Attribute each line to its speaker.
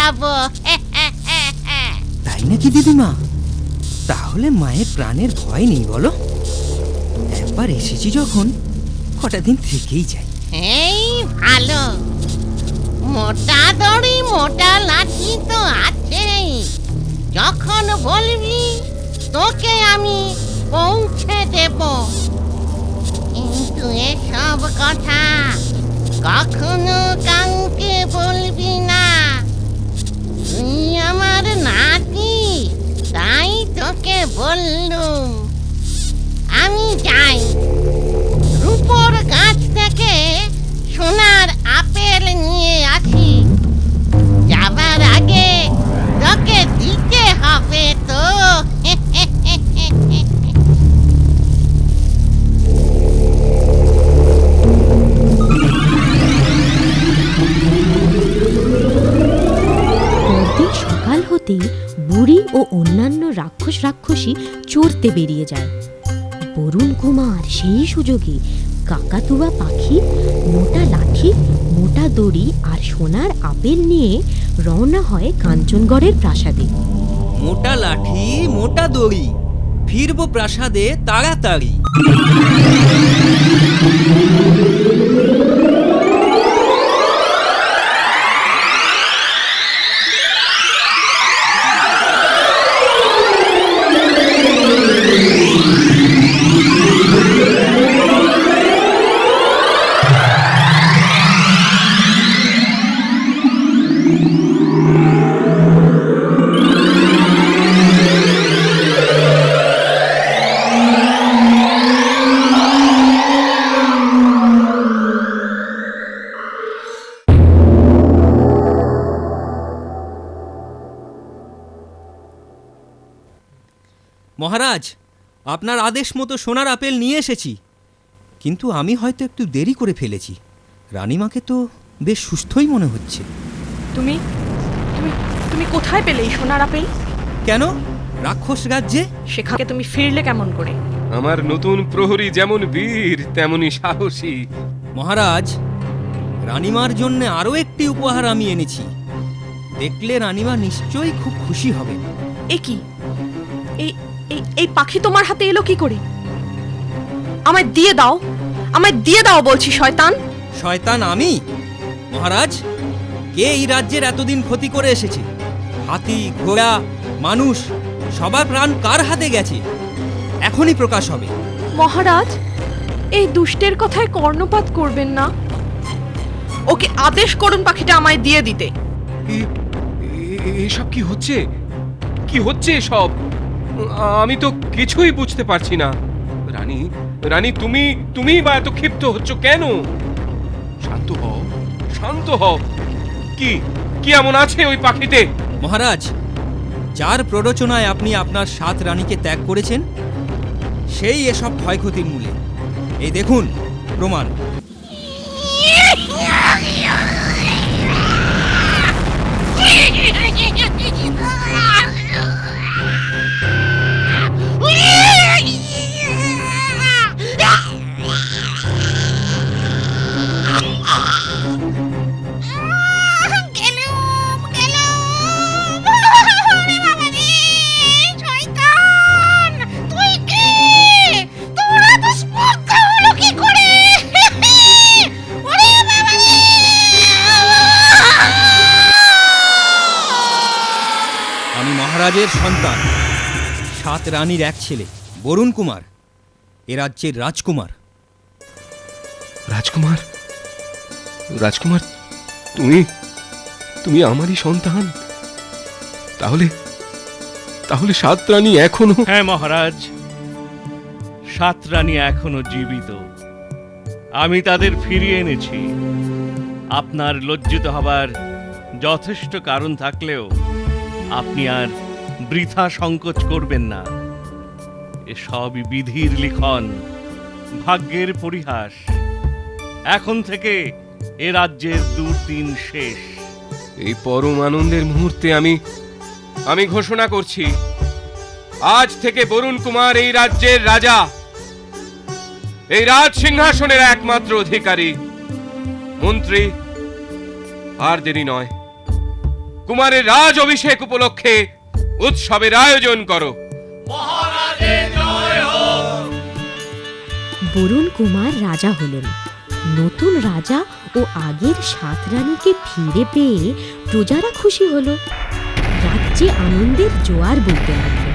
Speaker 1: খাবো।
Speaker 2: তাই নাকি দিদিমা? তাহলে মায়ের প্রাণের ভয় নেই বলো? একবার এসেছি যখন কটা দিন থেকেই যাই।
Speaker 1: এই ভালো, মোটা দড়ি মোটা লাঠি তো আছেই। যখন বলবি তোকে আমি পৌঁছে দেব। কিন্তু এসব কথা কখনো কাউকে বলবি না। তুই আমার নাতি, তাই তোকে বললুম। আমি যাই, রূপোর গাছ থেকে সোনার আপেল নিয়ে আসি। যাবার আগে তোকে দিতে হবে তো।
Speaker 3: পরদিন সকাল হতেই বুড়ি ও অন্যান্য রাক্ষসী চড়তে বেরিয়ে যায়। বরুণ কুমার সেই সুযোগে কাকাতুয়া পাখি, মোটা লাঠি, মোটা দড়ি আর সোনার আপেল নিয়ে রওনা হয় কাঞ্চনগড়ের প্রাসাদে।
Speaker 2: মোটা লাঠি মোটা দড়ি, ফিরবো প্রাসাদে তাড়াতাড়ি। মহারাজ, আপনার আদেশ মতো সোনার আপেল নিয়ে এসেছি। কিন্তু আমি হয়তো একটু দেরি করে ফেলেছি। রানীমাকে তো বেশ সুস্থই মনে হচ্ছে।
Speaker 4: তুমি তুমি তুমি কোথায় পেলে এই সোনার আপেল?
Speaker 2: কেন, রাক্ষস রাজ্যে।
Speaker 4: সেখানে তুমি ফিরলে কেমন করে?
Speaker 5: আমার নতুন প্রহরী যেমন বীর তেমনি সাহসী।
Speaker 2: মহারাজ, রানীমার জন্য আরও একটি উপহার আমি এনেছি। দেখলে রানীমা নিশ্চয়ই খুব খুশি হবে।
Speaker 4: এ কি? এই এই এই পাখি তোমার হাতে এলো কি করে? আমায় দিয়ে দাও, আমায় দিয়ে দাও বলছি। শয়তান!
Speaker 2: শয়তান আমি? মহারাজ, কে এই রাজ্যের এতদিন ক্ষতি করে এসেছে? হাতি, ঘোড়া, মানুষ, সবার প্রাণ কার হাতে গেছে? এখনই প্রকাশ হবে।
Speaker 4: মহারাজ, এই দুষ্টের কথায় কর্ণপাত করবেন না। ওকে আদেশ করুন পাখিটা আমায় দিয়ে দিতে।
Speaker 5: এসব কি হচ্ছে? কি হচ্ছে এসব? আমি তো কিছুই বুঝতে পারছি না। রানী, রানী, তুমি বা এত ক্ষিপ্ত হচ্ছ কেন? শান্ত হও, শান্ত হও। কি কি এমন আছে ওই পাখিতে?
Speaker 2: মহারাজ, যার প্ররোচনায় আপনি আপনার 7 রানীকে ত্যাগ করেছেন, সেই এসব ক্ষয়ক্ষতির মূলে। এই দেখুন প্রমাণ। মহারাজের সন্তান, 7 রানীর এক ছেলে বরুণ কুমার, এ রাজ্যের রাজকুমার।
Speaker 5: রাজকুমার? রাজকুমার, তুমি আমারই সন্তান? তাহলে 7 রানী এখনো?
Speaker 6: হ্যাঁ মহারাজ, 7 রানী এখনো জীবিত। আমি তাদের ফিরিয়ে এনেছি। আপনার লজ্জিত হবার যথেষ্ট কারণ থাকলেও আপনি আর বৃথা সংকোচ করবেন না। এসবই বিধির লিখন, ভাগ্যের পরিহাস। এখন থেকে এ রাজ্যের দুর্দিন শেষ।
Speaker 5: এই পরম আনন্দের মুহূর্তে আমি ঘোষণা করছি, আজ থেকে বরুণ কুমার এই রাজ্যের রাজা, এই রাজ সিংহাসনের একমাত্র অধিকারী। মন্ত্রী, আর দেরি নয়, কুমারের রাজ অভিষেক উপলক্ষে উৎসবের আয়োজন করো।
Speaker 3: বরুণ কুমার রাজা হলেন। নতুন রাজা ও আগের 7 রানীকে ফিরে পেয়ে প্রজারা খুশি হলো। রাজ্যে আনন্দের জোয়ার বইতে লাগলো।